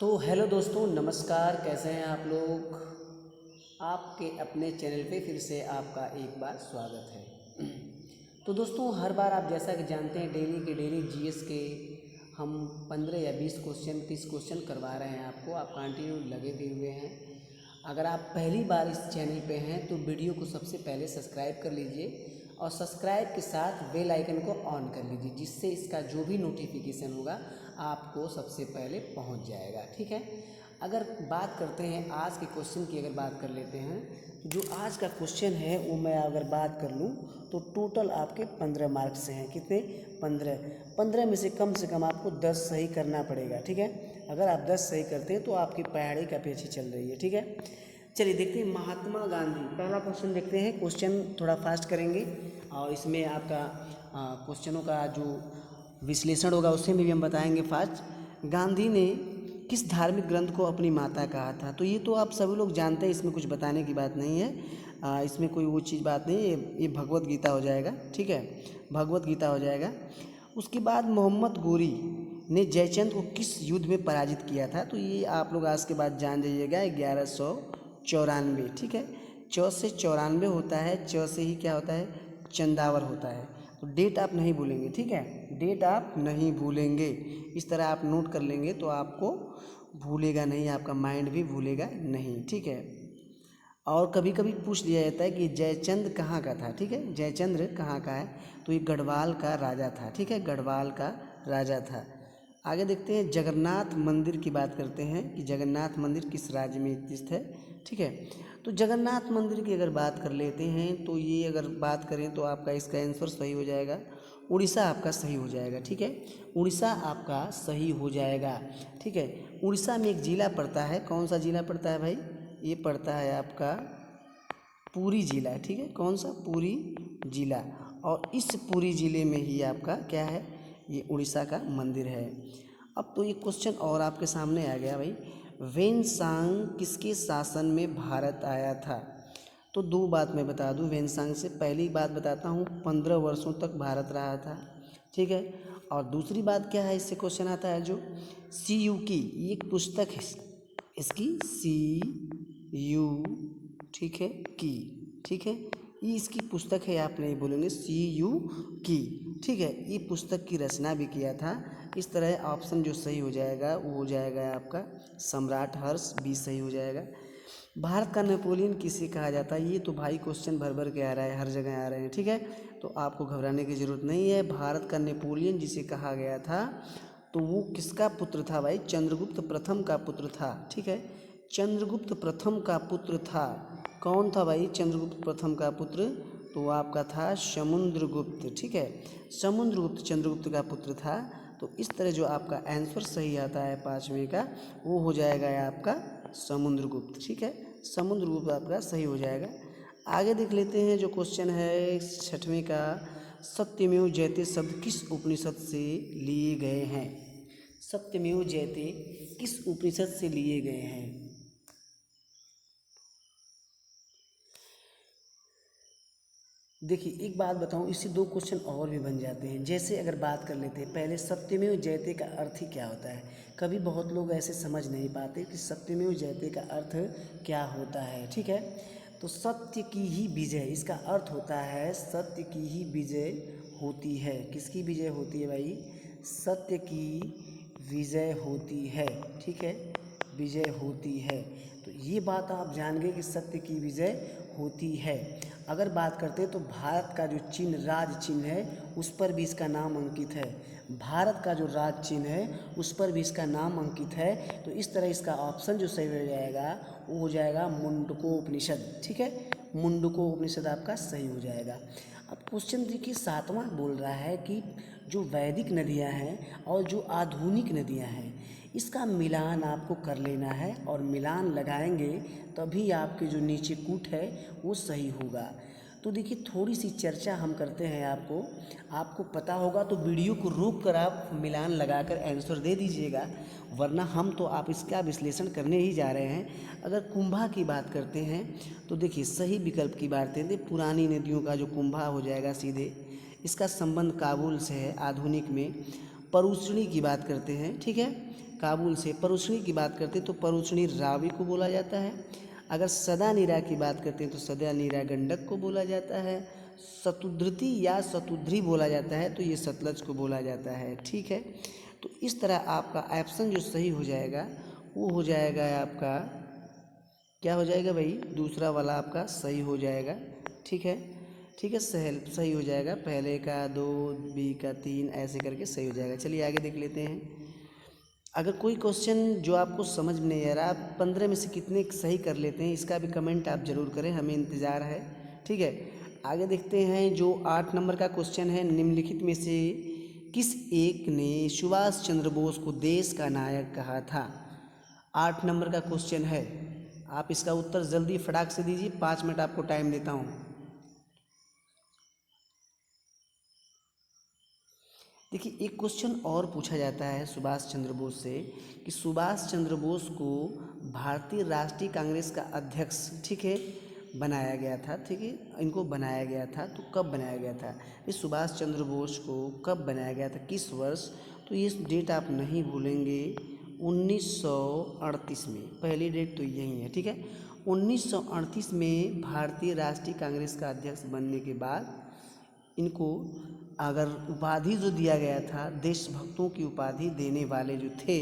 तो हेलो दोस्तों, नमस्कार। कैसे हैं आप लोग। आपके अपने चैनल पे फिर से आपका एक बार स्वागत है। तो दोस्तों, हर बार आप जैसा कि जानते हैं डेली के डेली जीएस के हम 15 या 20 क्वेश्चन 30 क्वेश्चन करवा रहे हैं आपको। आप कंटिन्यू लगे भी हुए हैं। अगर आप पहली बार इस चैनल पे हैं तो वीडियो को सबसे पहले सब्सक्राइब कर लीजिए और सब्सक्राइब के साथ बेल आइकन को ऑन कर लीजिए, जिससे इसका जो भी नोटिफिकेशन होगा आपको सबसे पहले पहुंच जाएगा। ठीक है। अगर बात करते हैं आज के क्वेश्चन की, अगर बात कर लेते हैं तो जो आज का क्वेश्चन है वो मैं अगर बात कर लूँ तो टोटल आपके 15 मार्क्स हैं। कितने? 15 में से कम आपको 10 सही करना पड़ेगा। ठीक है। अगर आप 10 सही करते हैं तो आपकी पहाड़ी काफ़ी अच्छी चल रही है। ठीक है। चलिए देखते हैं महात्मा गांधी। पहला क्वेश्चन देखते हैं। क्वेश्चन थोड़ा फास्ट करेंगे और इसमें आपका क्वेश्चनों का जो विश्लेषण होगा उससे भी हम बताएंगे फास्ट। गांधी ने किस धार्मिक ग्रंथ को अपनी माता कहा था? तो ये तो आप सभी लोग जानते हैं, इसमें कुछ बताने की बात नहीं है। इसमें कोई वो चीज़ बात नहीं है। ये भगवत गीता हो जाएगा। ठीक है, भगवत गीता हो जाएगा। उसके बाद मोहम्मद गोरी ने जयचंद को किस युद्ध में पराजित किया था? तो ये आप लोग आज के बाद जान जाइएगा। 1194। ठीक है। च से 94 होता है, च से ही क्या होता है? चंदावर होता है। तो डेट आप नहीं भूलेंगे। ठीक है, डेट आप नहीं भूलेंगे। इस तरह आप नोट कर लेंगे तो आपको भूलेगा नहीं, आपका माइंड भी भूलेगा नहीं। ठीक है। और कभी कभी पूछ लिया जाता है कि जयचंद कहाँ का था। ठीक है, जयचंद्र कहाँ का है? तो ये गढ़वाल का राजा था। ठीक है, गढ़वाल का राजा था। आगे देखते हैं, जगन्नाथ मंदिर की बात करते हैं कि जगन्नाथ मंदिर किस राज्य में स्थित है। ठीक है। तो जगन्नाथ मंदिर की अगर बात कर लेते हैं तो ये अगर बात करें तो आपका इसका आंसर सही हो जाएगा, उड़ीसा आपका सही हो जाएगा। ठीक है, उड़ीसा आपका सही हो जाएगा। ठीक है। उड़ीसा में एक जिला पड़ता है। कौन सा जिला पड़ता है भाई? ये पड़ता है आपका पुरी जिला। ठीक है, कौन सा? पुरी जिला। और इस पुरी जिले में ही आपका क्या है? ये उड़ीसा का मंदिर है। अब तो ये क्वेश्चन और आपके सामने आ गया भाई, वेनसांग किसके शासन में भारत आया था? तो दो बात मैं बता दूं वेनसांग से। पहली बात बताता हूँ, 15 वर्षों तक भारत रहा था। ठीक है। और दूसरी बात क्या है, इससे क्वेश्चन आता है जो CU की, ये एक पुस्तक है इसकी, CU। ठीक है, की। ठीक है, ये इसकी पुस्तक है, आप नहीं बोलेंगे, CU की। ठीक है, ये पुस्तक की रचना भी किया था। इस तरह ऑप्शन जो सही हो जाएगा वो हो जाएगा आपका सम्राट हर्ष, भी सही हो जाएगा। भारत का नेपोलियन किसे कहा जाता है? ये तो भाई क्वेश्चन भर भर के आ रहा है, हर जगह आ रहे हैं। ठीक है, तो आपको घबराने की ज़रूरत नहीं है। भारत का नेपोलियन जिसे कहा गया था तो वो किसका पुत्र था भाई? चंद्रगुप्त प्रथम का पुत्र था। ठीक है, चंद्रगुप्त प्रथम का पुत्र था। कौन था भाई चंद्रगुप्त प्रथम का पुत्र? तो आपका था समुद्रगुप्त। ठीक है, समुद्रगुप्त चंद्रगुप्त का पुत्र था। तो इस तरह जो आपका आंसर सही आता है 5वें का, वो हो जाएगा आपका समुद्रगुप्त। ठीक है, समुद्रगुप्त आपका सही हो जाएगा। आगे देख लेते हैं जो क्वेश्चन है 6वें का, सत्यमेव जयते शब्द किस उपनिषद से लिए गए हैं? सत्यमेव जयते किस उपनिषद से लिए गए हैं? देखिए एक बात बताऊं, इससे दो क्वेश्चन और भी बन जाते हैं। जैसे अगर बात कर लेते हैं पहले, सत्यमेव जयते का अर्थ ही क्या होता है? कभी बहुत लोग ऐसे समझ नहीं पाते कि सत्यमेव जयते का अर्थ क्या होता है। ठीक है, तो सत्य की ही विजय, इसका अर्थ होता है सत्य की ही विजय होती है। किसकी विजय होती है भाई? सत्य की विजय होती है। ठीक है, विजय होती है। तो ये बात आप जान गए कि सत्य की विजय होती है। अगर बात करते हैं तो भारत का जो चिन्ह, राज चिन्ह है, उस पर भी इसका नाम अंकित है। भारत का जो राज चिन्ह है उस पर भी इसका नाम अंकित है। तो इस तरह इसका ऑप्शन जो सही हो जाएगा वो हो जाएगा मुंडकोपनिषद। ठीक है, मुंडकोपनिषद आपका सही हो जाएगा। अब क्वेश्चन देखिए 7वां बोल रहा है कि जो वैदिक नदियाँ हैं और जो आधुनिक नदियाँ हैं, इसका मिलान आपको कर लेना है और मिलान लगाएंगे तभी आपके जो नीचे कूट है वो सही होगा। तो देखिए थोड़ी सी चर्चा हम करते हैं, आपको पता होगा तो वीडियो को रोक कर आप मिलान लगाकर आंसर दे दीजिएगा, वरना हम तो आप इसका विश्लेषण करने ही जा रहे हैं। अगर कुंभा की बात करते हैं तो देखिए सही विकल्प की बात करते हैं, पुरानी नदियों का जो कुंभा हो जाएगा सीधे। इसका संबंध काबुल से है आधुनिक में। परुष्णी की बात करते हैं, ठीक है, काबुल से परुष्णी की बात करते हैं तो परुष्णी रावी को बोला जाता है। अगर सदा नीरा की बात करते हैं तो सदा नीरा गंडक को बोला जाता है। शतुद्रति या शतुद्री बोला जाता है तो ये सतलज को बोला जाता है, ठीक है। तो इस तरह आपका ऑप्शन जो सही हो जाएगा वो हो जाएगा आपका, क्या हो जाएगा भाई, दूसरा वाला आपका सही हो जाएगा, ठीक है, ठीक है, सही हो जाएगा। पहले का 2, बी का 3 ऐसे करके सही हो जाएगा। चलिए आगे देख लेते हैं। अगर कोई क्वेश्चन जो आपको समझ में नहीं आ रहा, आप 15 में से कितने सही कर लेते हैं इसका भी कमेंट आप ज़रूर करें, हमें इंतज़ार है, ठीक है। आगे देखते हैं जो 8 नंबर का क्वेश्चन है, निम्नलिखित में से किस एक ने सुभाष चंद्र बोस को देश का नायक कहा था। 8 नंबर का क्वेश्चन है, आप इसका उत्तर जल्दी फटाक से दीजिए, 5 मिनट आपको टाइम देता हूँ। देखिए एक क्वेश्चन और पूछा जाता है सुभाष चंद्र बोस से कि सुभाष चंद्र बोस को भारतीय राष्ट्रीय कांग्रेस का अध्यक्ष, ठीक है, बनाया गया था, ठीक है, इनको बनाया गया था, तो कब बनाया गया था, ये सुभाष चंद्र बोस को कब बनाया गया था, किस वर्ष, तो ये डेट आप नहीं भूलेंगे, 1938 में, पहली डेट तो यही है, ठीक है। 1938 में भारतीय राष्ट्रीय कांग्रेस का अध्यक्ष बनने के बाद इनको अगर उपाधि जो दिया गया था, देशभक्तों की उपाधि देने वाले जो थे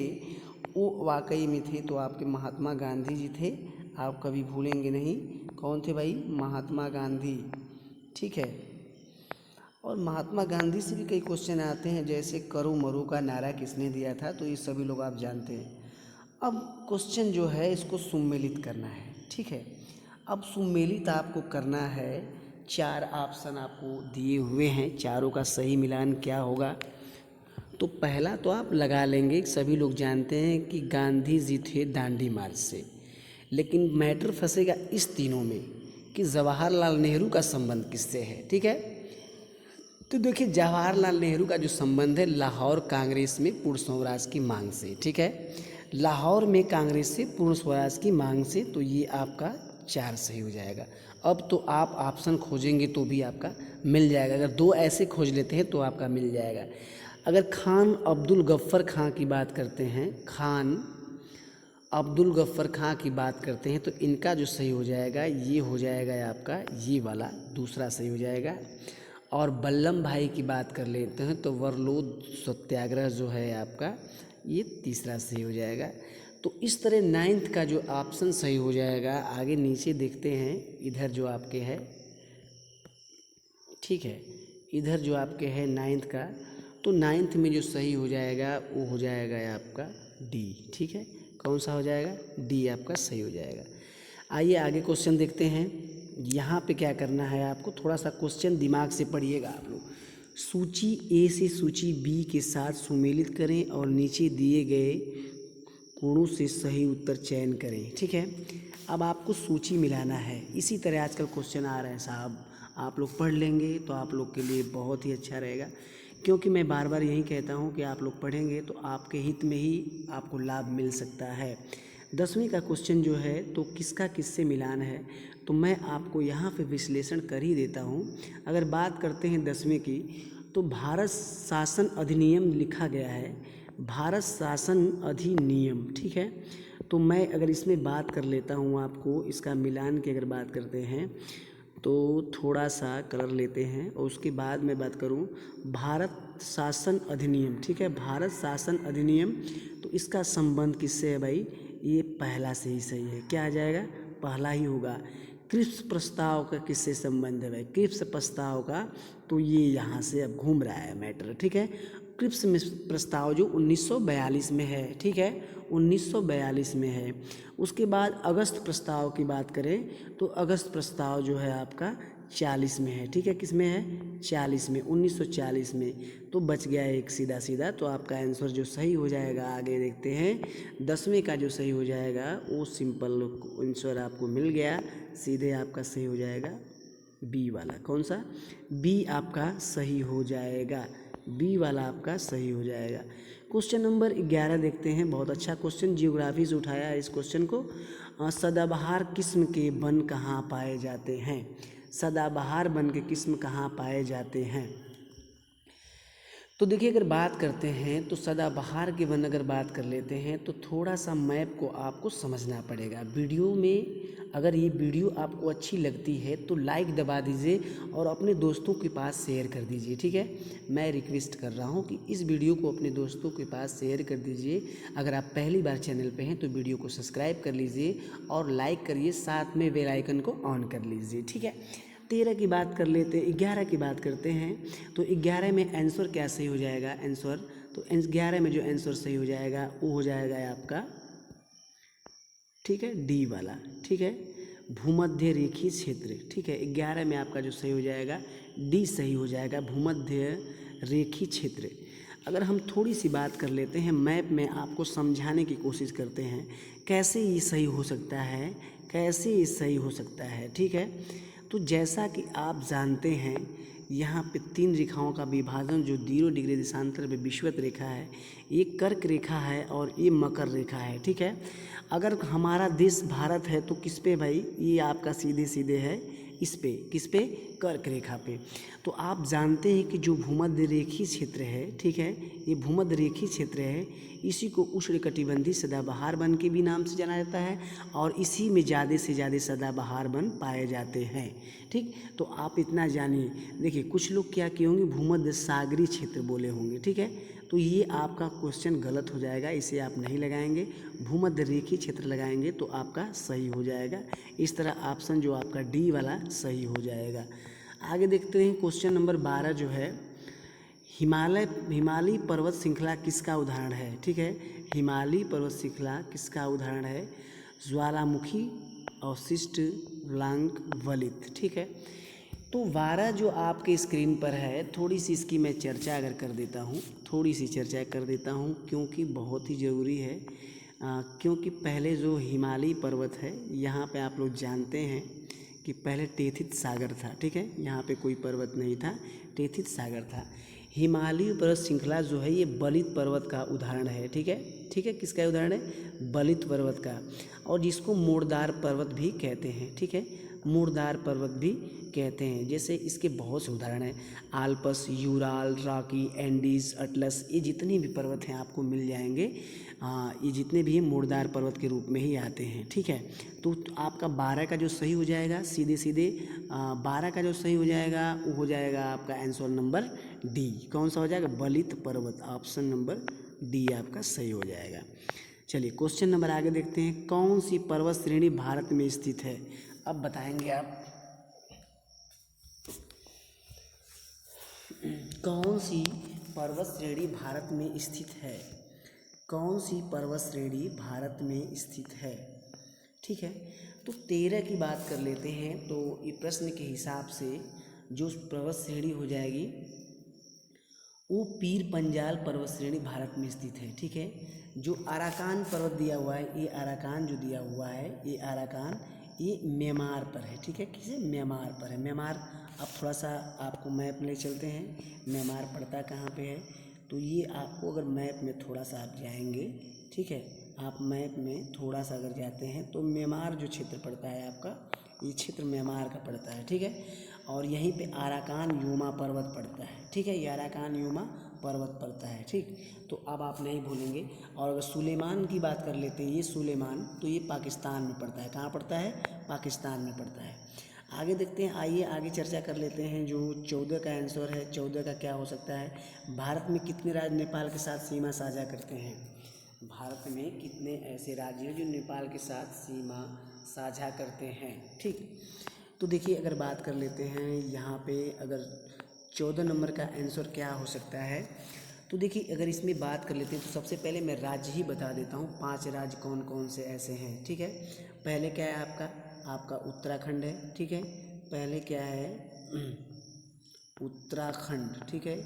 वो वाकई में थे तो आपके महात्मा गांधी जी थे, आप कभी भूलेंगे नहीं। कौन थे भाई, महात्मा गांधी, ठीक है। और महात्मा गांधी से भी कई क्वेश्चन आते हैं, जैसे करो मरो का नारा किसने दिया था, तो ये सभी लोग आप जानते हैं। अब क्वेश्चन जो है इसको सुमेलित करना है, ठीक है। अब सुमेलित आपको करना है, 4 ऑप्शन आपको दिए हुए हैं, चारों का सही मिलान क्या होगा। तो पहला तो आप लगा लेंगे, सभी लोग जानते हैं कि गांधी जी थे दांडी मार्च से, लेकिन मैटर फंसेगा इस तीनों में कि जवाहरलाल नेहरू का संबंध किससे है, ठीक है। तो देखिए जवाहरलाल नेहरू का जो संबंध है लाहौर कांग्रेस में पूर्ण स्वराज की मांग से, ठीक है, लाहौर में कांग्रेस से पूर्ण स्वराज की मांग से, तो ये आपका 4 सही हो जाएगा। अब तो आप ऑप्शन खोजेंगे तो भी आपका मिल जाएगा, अगर 2 ऐसे खोज लेते हैं तो आपका मिल जाएगा। अगर खान अब्दुल गफ्फर खां की बात करते हैं, खान अब्दुल गफ्फर खां की बात करते हैं तो इनका जो सही हो जाएगा ये हो जाएगा आपका ये वाला, दूसरा सही हो जाएगा। और बल्लम भाई की बात कर लेते हैं तो वरलोद सत्याग्रह जो है आपका ये तीसरा सही हो जाएगा। तो इस तरह 9th का जो ऑप्शन सही हो जाएगा। आगे नीचे देखते हैं, इधर जो आपके है, ठीक है, इधर जो आपके है 9th का, तो 9th में जो सही हो जाएगा वो हो जाएगा आपका डी, ठीक है, कौन सा हो जाएगा, डी आपका सही हो जाएगा। आइए आगे क्वेश्चन देखते हैं। यहाँ पे क्या करना है आपको, थोड़ा सा क्वेश्चन दिमाग से पढ़िएगा आप लोग। सूची ए से सूची बी के साथ सुमेलित करें और नीचे दिए गए कोणों से सही उत्तर चयन करें, ठीक है। अब आपको सूची मिलाना है, इसी तरह आजकल क्वेश्चन आ रहे हैं साहब, आप लोग पढ़ लेंगे तो आप लोग के लिए बहुत ही अच्छा रहेगा, क्योंकि मैं बार बार यही कहता हूँ कि आप लोग पढ़ेंगे तो आपके हित में ही आपको लाभ मिल सकता है। 10वीं का क्वेश्चन जो है तो किसका किससे मिलान है, तो मैं आपको यहाँ पे विश्लेषण कर ही देता हूँ। अगर बात करते हैं 10वीं की, तो भारत शासन अधिनियम लिखा गया है, भारत शासन अधिनियम, ठीक है। तो मैं अगर इसमें बात कर लेता हूँ आपको, इसका मिलान की अगर बात करते हैं तो थोड़ा सा कलर लेते हैं और उसके बाद मैं बात करूं भारत शासन अधिनियम, ठीक है, भारत शासन अधिनियम, तो इसका संबंध किससे है भाई, ये पहला से ही सही है, क्या आ जाएगा, पहला ही होगा। क्रिप्स प्रस्ताव का किससे संबंध है भाई, क्रिप्स प्रस्ताव का, तो ये यहाँ से अब घूम रहा है मैटर, ठीक है। क्रिप्स प्रस्ताव जो 1942 में है, ठीक है, 1942 में है। उसके बाद अगस्त प्रस्ताव की बात करें तो अगस्त प्रस्ताव जो है आपका 40 में है, ठीक है, किस में है, 40 में, 1940 में। तो बच गया एक सीधा सीधा, तो आपका आंसर जो सही हो जाएगा, आगे देखते हैं 10वीं का जो सही हो जाएगा वो सिंपल आंसर आपको मिल गया, सीधे आपका सही हो जाएगा बी वाला, कौन सा, बी आपका सही हो जाएगा, बी वाला आपका सही हो जाएगा। क्वेश्चन नंबर 11 देखते हैं, बहुत अच्छा क्वेश्चन, जियोग्राफी से उठाया है इस क्वेश्चन को। सदाबहार किस्म के वन कहाँ पाए जाते हैं, सदाबहार वन के किस्म कहाँ पाए जाते हैं, तो देखिए, अगर बात करते हैं तो सदाबहार के वन अगर बात कर लेते हैं तो थोड़ा सा मैप को आपको समझना पड़ेगा। वीडियो में अगर ये वीडियो आपको अच्छी लगती है तो लाइक दबा दीजिए और अपने दोस्तों के पास शेयर कर दीजिए, ठीक है। मैं रिक्वेस्ट कर रहा हूँ कि इस वीडियो को अपने दोस्तों के पास शेयर कर दीजिए। अगर आप पहली बार चैनल पे हैं तो वीडियो को सब्सक्राइब कर लीजिए और लाइक करिए, साथ में बेल आइकन को ऑन कर लीजिए, ठीक है। 13 की बात कर लेते, 11 की बात करते हैं। तो 11 में आंसर क्या सही हो जाएगा? आंसर तो 11 में जो आंसर सही हो जाएगा वो हो जाएगा आपका, ठीक है, डी वाला, ठीक है, भूमध्य रेखीय क्षेत्र, ठीक है। 11 में आपका जो सही हो जाएगा डी सही हो जाएगा, भूमध्य रेखीय क्षेत्र। अगर हम थोड़ी सी बात कर लेते हैं मैप में, आपको समझाने की कोशिश करते हैं कैसे ये सही हो सकता है, कैसे ये सही हो सकता है, ठीक है। तो जैसा कि आप जानते हैं यहाँ पे 3 रेखाओं का विभाजन जो 0 डिग्री देशांतर पे विषुवत रेखा है, ये कर्क रेखा है और ये मकर रेखा है, ठीक है। अगर हमारा देश भारत है तो किस पे भाई? ये आपका सीधे सीधे है इस पे, किस पे? कर्क रेखा पे। तो आप जानते हैं कि जो भूमध्य रेखीय क्षेत्र है, ठीक है, ये भूमध्य रेखीय क्षेत्र है, इसी को उष्णकटिबंधीय सदाबहार वन के भी नाम से जाना जाता है और इसी में ज़्यादा से ज़्यादा सदाबहार वन पाए जाते हैं, ठीक। तो आप इतना जानिए। देखिए, कुछ लोग क्या किए होंगे, भूमध्य सागरीय क्षेत्र बोले होंगे, ठीक है। तो ये आपका क्वेश्चन गलत हो जाएगा, इसे आप नहीं लगाएंगे, भूमध्य रेखीय क्षेत्र लगाएंगे तो आपका सही हो जाएगा। इस तरह ऑप्शन जो आपका डी वाला सही हो जाएगा। आगे देखते हैं क्वेश्चन नंबर 12 जो है, हिमालयी पर्वत श्रृंखला किसका उदाहरण है, ठीक है। हिमालयी पर्वत श्रृंखला किसका उदाहरण है? ज्वालामुखी, अवशिष्ट, वलांक, वलित, ठीक है। तो 12 जो आपके स्क्रीन पर है, थोड़ी सी इसकी मैं चर्चा अगर कर देता हूँ, थोड़ी सी चर्चा कर देता हूँ क्योंकि बहुत ही ज़रूरी है। क्योंकि पहले जो हिमालयी पर्वत है, यहाँ पे आप लोग जानते हैं कि पहले टेथित सागर था, ठीक है, यहाँ पे कोई पर्वत नहीं था, टेथित सागर था। हिमालयी पर्वत श्रृंखला जो है ये बलित पर्वत का उदाहरण है, ठीक है, ठीक है, किसका उदाहरण है? बलित पर्वत का, और जिसको मोड़दार पर्वत भी कहते हैं, ठीक है, मोड़दार पर्वत भी कहते हैं। जैसे इसके बहुत से उदाहरण हैं, Alps, Ural, Rocky, Andes, atlas, ये जितने भी पर्वत हैं आपको मिल जाएंगे। ये जितने भी मोड़दार पर्वत के रूप में ही आते हैं, ठीक है। तो आपका 12 का जो सही हो जाएगा, सीधे सीधे 12 का जो सही हो जाएगा वो हो जाएगा आपका आंसर नंबर डी। कौन सा हो जाएगा? बलित पर्वत, ऑप्शन नंबर डी आपका सही हो जाएगा। चलिए क्वेश्चन नंबर आगे देखते हैं, कौन सी पर्वत श्रेणी भारत में स्थित है? अब बताएंगे आप कौन सी पर्वत श्रेणी भारत में स्थित है, कौन सी पर्वत श्रेणी भारत में स्थित है, ठीक है। तो 13 की बात कर लेते हैं। तो ये प्रश्न के हिसाब से जो पर्वत श्रेणी हो जाएगी वो पीर पंजाल पर्वत श्रेणी भारत में स्थित है, ठीक है। जो अराकान पर्वत दिया हुआ है, ये अराकान जो दिया हुआ है, ये अराकान, ये म्यांमार पर है, ठीक है, किसे? म्यांमार पर है। म्यांमार, अब थोड़ा सा आपको मैप ले चलते हैं, म्यांमार पड़ता कहाँ पे है। तो ये आपको अगर मैप में थोड़ा सा आप जाएंगे, ठीक है, आप मैप में थोड़ा सा अगर जाते हैं तो म्यांमार जो क्षेत्र पड़ता है आपका, ये क्षेत्र म्यांमार का पड़ता है, ठीक है। और यहीं पे अराकान युमा पर्वत पड़ता है, ठीक है, ये अराकान युमा पर्वत पड़ता है, ठीक। तो अब आप नहीं भूलेंगे। और अगर सुलेमान की बात कर लेते हैं, ये सुलेमान, तो ये पाकिस्तान में पड़ता है। कहाँ पड़ता है? पाकिस्तान में पड़ता है। आगे देखते हैं, आइए आगे चर्चा कर लेते हैं। जो 14 का आंसर है, 14 का क्या हो सकता है? भारत में कितने राज्य नेपाल के साथ सीमा साझा करते हैं? भारत में कितने ऐसे राज्य हैं जो नेपाल के साथ सीमा साझा करते हैं, ठीक। तो देखिए, अगर बात कर लेते हैं यहाँ पे, अगर 14 नंबर का आंसर क्या हो सकता है, तो देखिए अगर इसमें बात कर लेते हैं तो सबसे पहले मैं राज्य ही बता देता हूँ, 5 राज्य कौन कौन से ऐसे हैं, ठीक है। पहले क्या है आपका उत्तराखंड है, ठीक है, पहले क्या है उत्तराखंड, ठीक है,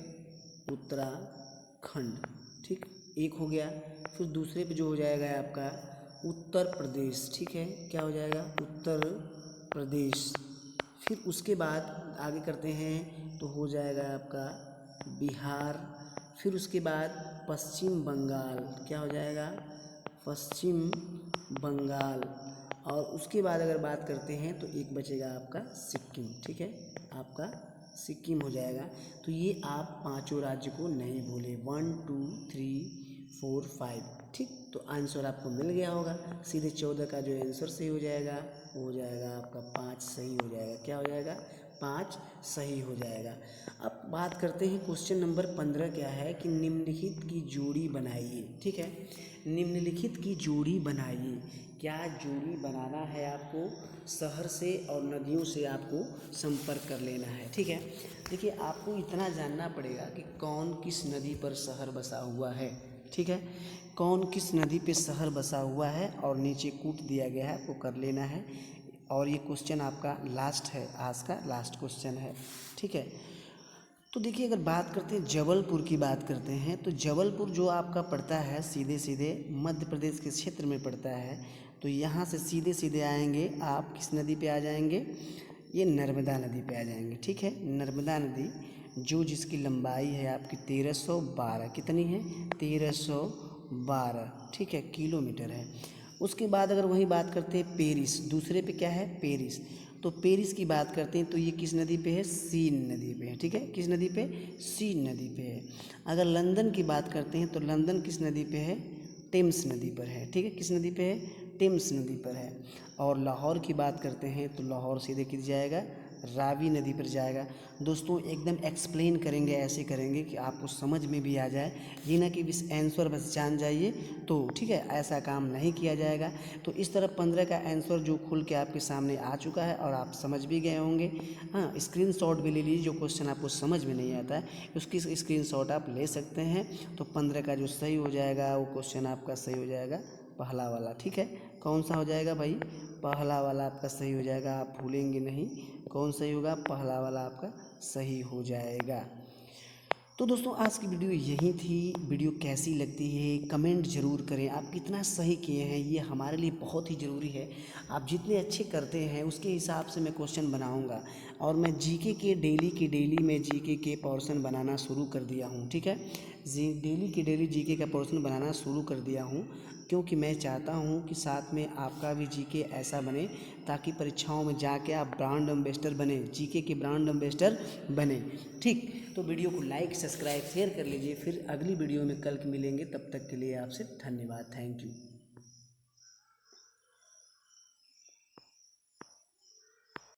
उत्तराखंड, ठीक, एक हो गया। फिर दूसरे पे जो हो जाएगा आपका उत्तर प्रदेश, ठीक है, क्या हो जाएगा? उत्तर प्रदेश। फिर उसके बाद आगे करते हैं तो हो जाएगा आपका बिहार। फिर उसके बाद पश्चिम बंगाल, क्या हो जाएगा? पश्चिम बंगाल। और उसके बाद अगर बात करते हैं तो एक बचेगा आपका सिक्किम, ठीक है, आपका सिक्किम हो जाएगा। तो ये आप पांचों राज्य को नहीं भूले, 1 2 3 4 5, ठीक। तो आंसर आपको मिल गया होगा। सीधे 14 का जो आंसर सही हो जाएगा वो हो जाएगा आपका 5 सही हो जाएगा। क्या हो जाएगा? 5 सही हो जाएगा। अब बात करते हैं क्वेश्चन नंबर 15 क्या है कि निम्नलिखित की जोड़ी बनाइए, ठीक है। निम्नलिखित की जोड़ी बनाइए। क्या जोड़ी बनाना है आपको? शहर से और नदियों से आपको संपर्क कर लेना है, ठीक है। देखिए आपको इतना जानना पड़ेगा कि कौन किस नदी पर शहर बसा हुआ है, ठीक है। कौन किस नदी पे शहर बसा हुआ है और नीचे कूट दिया गया है, आपको कर लेना है। और ये क्वेश्चन आपका लास्ट है, आज का लास्ट क्वेश्चन है, ठीक है। तो देखिए अगर बात करते हैं जबलपुर की बात करते हैं, तो जबलपुर जो आपका पड़ता है सीधे सीधे मध्य प्रदेश के क्षेत्र में पड़ता है। तो यहाँ से सीधे सीधे आएंगे आप किस नदी पे आ जाएंगे? ये नर्मदा नदी पे आ जाएंगे, ठीक है। नर्मदा नदी जो जिसकी लंबाई है आपकी 1312, कितनी है? 1312, ठीक है, किलोमीटर है। उसके बाद अगर वही बात करते हैं पेरिस, दूसरे पे क्या है? पेरिस। तो पेरिस की बात करते हैं तो ये किस नदी पे है? सीन नदी पे है, ठीक है। किस नदी पे? सीन नदी पे है। अगर लंदन की बात करते हैं तो लंदन किस नदी पे है? टेम्स नदी पर है, ठीक है। किस नदी पे है? टेम्स नदी पर है। और लाहौर की बात करते हैं तो लाहौर सीधे किस जाएगा? रावी नदी पर जाएगा। दोस्तों एकदम एक्सप्लेन करेंगे, ऐसे करेंगे कि आपको समझ में भी आ जाए, ये ना कि बस आंसर बस जान जाइए तो, ठीक है। ऐसा काम नहीं किया जाएगा। तो इस तरह 15 का आंसर जो खुल के आपके सामने आ चुका है और आप समझ भी गए होंगे। हाँ, स्क्रीनशॉट भी ले लीजिए, जो क्वेश्चन आपको समझ में नहीं आता है उसकी स्क्रीनशॉट आप ले सकते हैं। तो 15 का जो सही हो जाएगा वो क्वेश्चन आपका सही हो जाएगा पहला वाला, ठीक है। कौन सा हो जाएगा भाई? पहला वाला आपका सही हो जाएगा, आप भूलेंगे नहीं। कौन सही होगा? पहला वाला आपका सही हो जाएगा। तो दोस्तों आज की वीडियो यही थी। वीडियो कैसी लगती है कमेंट ज़रूर करें। आप कितना सही किए हैं ये हमारे लिए बहुत ही ज़रूरी है। आप जितने अच्छे करते हैं उसके हिसाब से मैं क्वेश्चन बनाऊंगा। और मैं जीके के डेली मैं जीके के पोर्शन बनाना शुरू कर दिया हूँ, ठीक है। डेली के डेली जीके का पोर्शन बनाना शुरू कर दिया हूँ, क्योंकि मैं चाहता हूँ कि साथ में आपका भी जीके ऐसा बने ताकि परीक्षाओं में जाके आप ब्रांड एम्बेसडर बने, जीके के ब्रांड एम्बेसडर बने, ठीक। तो वीडियो को लाइक सब्सक्राइब शेयर कर लीजिए। फिर अगली वीडियो में कल मिलेंगे, तब तक के लिए आपसे धन्यवाद, थैंक यू।